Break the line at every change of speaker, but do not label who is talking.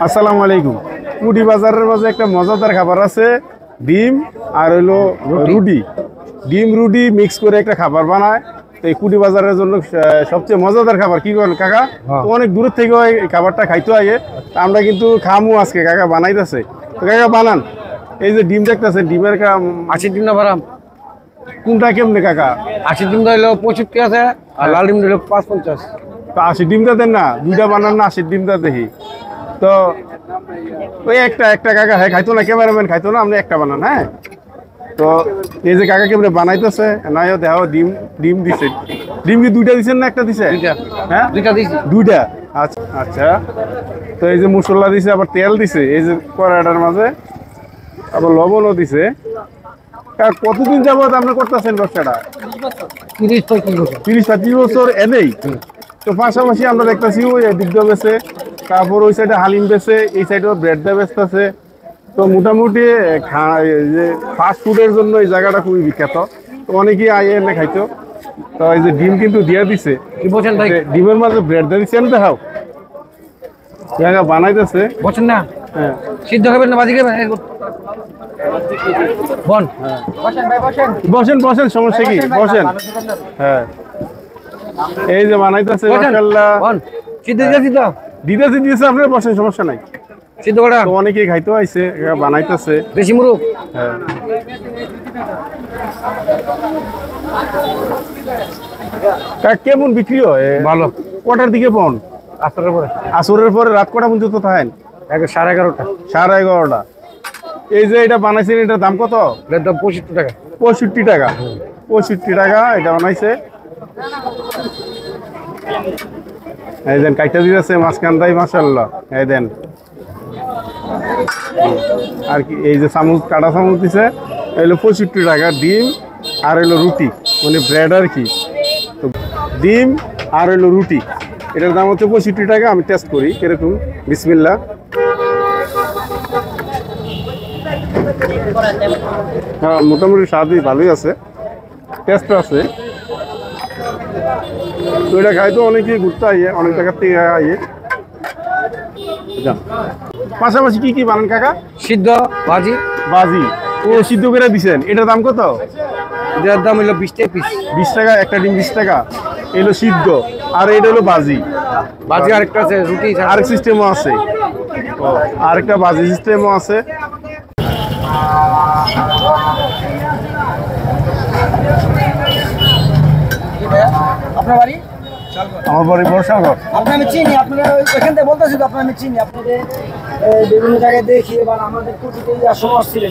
আসসালামু আলাইকুম। কুটি বাজারের মাঝে একটা মজাদার খাবার আছে, ডিম আর হইলো রুটি। ডিম রুটি মিক্স করে একটা খাবার বানায়। তো এই কুটি বাজারের জন্য সবচেয়ে মজাদার খাবার। কি করেন কাকা? তো অনেক দূরের থেকে এই খাবারটা খাইতে আগে, আমরা কিন্তু খামু আজকে। কাকা বানাইতেছে, তো কাকা বানান। এই যে ডিম দেখতেছে, ডিমের
80 ডিম না বারাম।
কোনটা কেমনে কাকা?
80 ডিম হইলো 65 আছে, আর লাল ডিম হইলো 550।
তো 80 ডিমটা দেন না, দুইটা বানান না, 80 ডিমটা দেখি। তো ওই একটা কাকা, হ্যাঁ খাইতো না, ক্যামেরাম্যান খাইতো না, আপনি একটা বানান। হ্যাঁ, তো এই যে কাকা কেমনে বানাইতেছে, নাই দেখো ডিম ডিম দিছে। ডিম কি দুইটা দিছেন না একটা দিছে? হ্যাঁ,
দুইটা দিছি।
দুইটা। আচ্ছা আচ্ছা। তো এই যে মশলা দিছে, আবার তেল দিছে এই যে কড়াইটার মাঝে, আবার লবণও দিছে। কতদিন যাবত আপনি করতেছেন ব্যবসাটা? 30-35 বছর এনেই। তো পাশাপাশি আমরা দেখতেছি ওই দুগ্ধ বেছে, তারপর ওই সাইডে হালিম বেছে, এই সাইডে ব্রেড দা বেচতেছে। তো মোটামুটি যে ফাস্ট ফুডের জন্য এই জায়গাটা খুবই বিখ্যাত। তো অনেকেই আইয়ে এনে খাইতো। তো এই যে ডিম কিন্তু দিয়ে দিছে,
কি বলছেন ভাই?
ডিমের মাঝে ব্রেড দিয়ে দিচ্ছে, এনে দেখাও। জায়গা বানাইতেছে,
বলছেন না?
হ্যাঁ।
সিদ্ধ খাবেন না বাজি খাবেন? বন, বসেন ভাই, বসেন
বসেন বসেন, সমস্যা কি? বসেন। হ্যাঁ, এই যে বানাইতেছে মাশাআল্লাহ।
বন সিদ্ধ দিয়েছি তো,
দিতেছে আপনার, বসেন, সমস্যা নাই।
সিদ্ধ করা
তো অনেকেই খাইতে আইছে, বানাইতেছে।
বেশি মুরুক।
হ্যাঁ, কেমন বিক্রি হয়?
ভালো।
কটার দিকে পান?
আসরের পরে।
আসরের পরে রাত কটা পর্যন্ত থাকেন?
11:30।
11:30। এই যে এটা বানাইছেন, এটার দাম কত?
এটার দাম 65 টাকা।
65 টাকা। 65 টাকা এটা বানাইছে। এই দেন কাইটা দিতেছে মাঝখানটাই, মাশাআল্লাহ। এই দেন, আর কি এই যে চামচ, কাটা চামচ দিছে, এলো 65 টাকা। ডিম আর এলো রুটি, মানে ব্রেড আর কি। তো ডিম আর এলো রুটি, এটার দাম হচ্ছে 65 টাকা। আমি টেস্ট করি কিরকম। বিসমিল্লাহ। হ্যাঁ, মোটামুটি স্বাদই ভালোই আছে, টেস্ট আছে। তো এটা খাইতো অনেকেই ঘুরতে আইয়ে, অনেক জায়গার থেকে আইয়ে। পাশাপাশি কি কি বানান কাকা?
সিদ্ধ, ভাজি।
বাজি ও সিদ্ধ করে দিছেন, এটার দাম কত?
এটার দাম হইলো 20 টাকা পিস।
20 টাকা একটা ডিম, 20 টাকা। এলো সিদ্ধ, আর এটা হলো বাজি।
ভাজি আরেকটা আছে, রুটি
আরেক সিস্টেমও আছে। ও, আরেকটা বাজি সিস্টেমও আছে।
আপনার বাড়ি?
আমার বাড়ি বর্ষাগর।
আপনার আমি চিনি, আপনারা ওইখান থেকে বলতেছি তো, আপনার আমি চিনি, আপনাদের বিভিন্ন জায়গায় দেখি, এবার আমাদের কুটিতে সমস্যা ছিলেন।